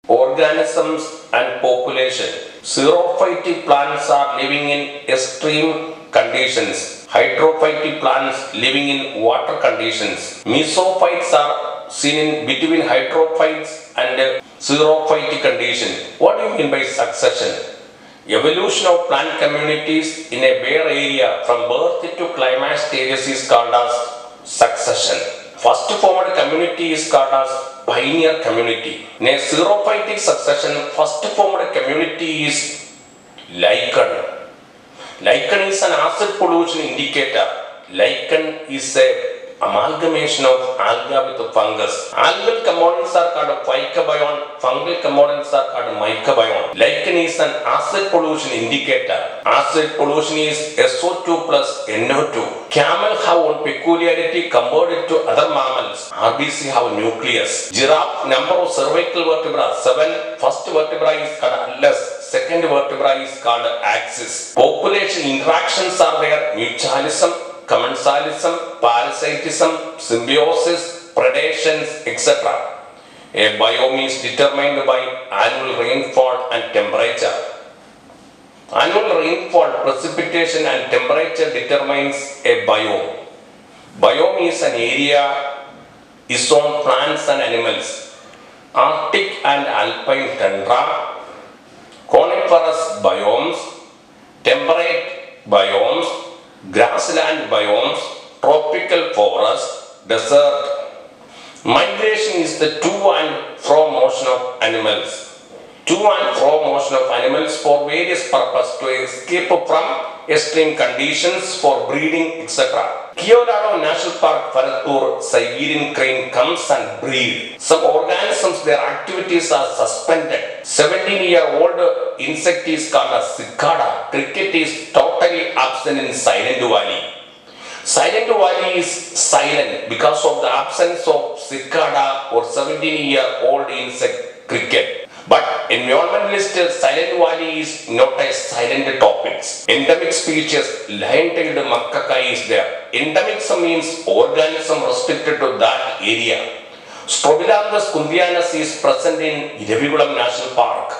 organisms and population. Xerophytic plants are living in extreme conditions. Hydrophytic plants living in water conditions. Mesophytes are seen in between hydrophytes and xerophytic condition. What do you mean by succession? Evolution of plant communities in a bare area from birth to climax stages is called as succession. First formed community is called as pioneer community. In a xerophytic succession, first formed community is lichen. Lichen is an acid pollution indicator. Lichen is a amalgamation of alga with fungus. Algal components are called phycobion, fungal components are called mycobion. Lichen is an acid pollution indicator. Acid pollution is SO2 plus NO2. Camel have one peculiarity compared to other mammals. RBC have nucleus. Giraffe number of cervical vertebra 7. First vertebra is called atlas. Second vertebra is called axis. Population interactions are there. Mutualism, commensalism, parasitism, symbiosis, predations, etc. A biome is determined by annual rainfall and temperature. Annual rainfall, precipitation and temperature determines a biome. Biome is an area is on plants and animals. Arctic and alpine tundra, coniferous biomes, temperate biomes, grassland biomes, tropical forest, desert. Migration is the to and fro motion of animals. To and fro motion of animals for various purposes, to escape from extreme conditions, for breeding, etc. Colorado National Park, Faradpur, Siberian crane comes and breed. Some organisms, their activities are suspended. 17-year-old insect is called a cicada. Cricket is totally absent in Silent Valley. Silent Valley is silent because of the absence of cicada or 17-year-old insect cricket. But environmentalist Silent Valley is not a silent topic. Endemic species, lion-tailed macaque is there. Endemic means organism restricted to that area. Strobilanthes kundianus is present in Iravikulam National Park.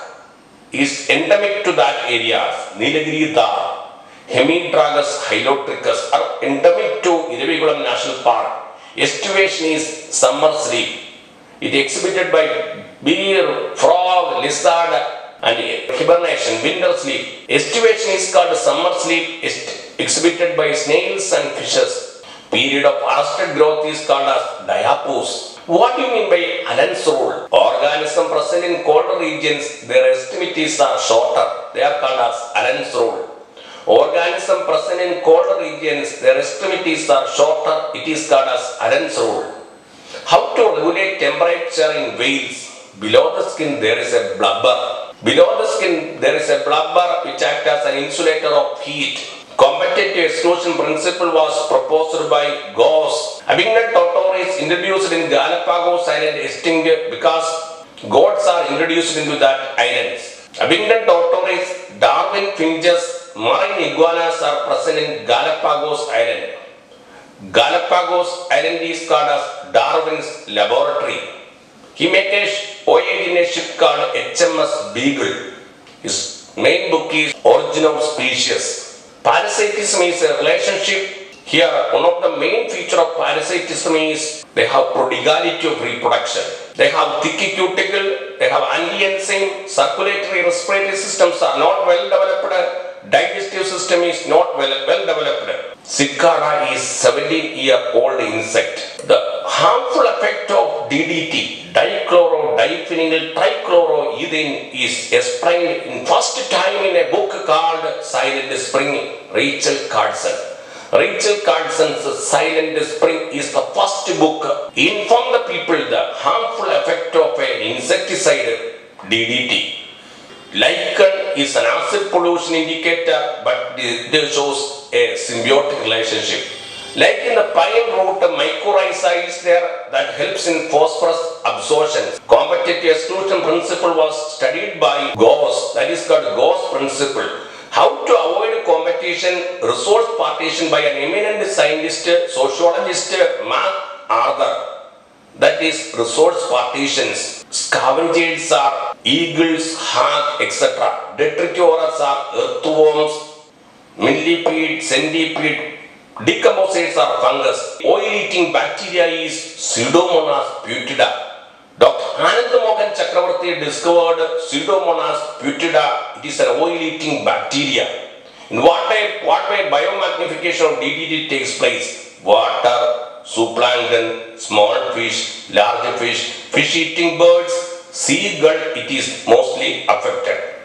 Is endemic to that area. Nilagiri Dar, Hemitragus hylotricus are endemic to Iravikulam National Park. Estivation is summer sleep. It exhibited by bear, frog, lizard and hibernation, winter sleep. Estivation is called summer sleep, exhibited by snails and fishes. Period of arrested growth is called as diapause. What do you mean by Allen's rule? Organisms present in colder regions, their extremities are shorter. They are called as Allen's rule. Organisms present in colder regions, their extremities are shorter. It is called as Allen's rule. How to regulate temperature in whales? Below the skin there is a blubber. Below the skin there is a blubber which acts as an insulator of heat. Competitive exclusion principle was proposed by Gauss. Abingdon tortoise introduced in Galapagos Island extinct because goats are introduced into that islands. Abingdon tortoise, Darwin finches, marine iguanas are present in Galapagos Island. Galapagos Island is called as Darwin's laboratory. He made a voyage in a ship called HMS Beagle. His main book is Origin of Species. Parasitism is a relationship. Here, one of the main features of parasitism is they have prodigality of reproduction. They have thick cuticle, they have anti-enzyme, circulatory respiratory systems are not well developed, digestive system is not well developed. Cicada is 17-year-old insect. The harmful effect of DDT, dichloro, diphenyl, trichloroethane is explained in first time in a book called Silent Spring, Rachel Carson. Rachel Carson's Silent Spring is the first book. Inform the people the harmful effect of an insecticide, DDT. Lichen is an acid pollution indicator, but this shows a symbiotic relationship. Like in the pine root, mycorrhiza is there that helps in phosphorus absorption. Competitive exclusion principle was studied by Gauss, that is called Gauss principle. How to avoid competition, resource partition by an eminent scientist, sociologist, Mark Arthur. That is resource partitions. Scavengers are eagles, hawk, etc. Detritivores are earthworms, millipede, centipede. Decomposite are fungus. Oil-eating bacteria is Pseudomonas putida. Dr. Anand Mohan Chakravarti discovered Pseudomonas putida. It is an oil-eating bacteria. In what way biomagnification of DDT takes place? Water, zooplankton, small fish, large fish, fish-eating birds, seagull, it is mostly affected.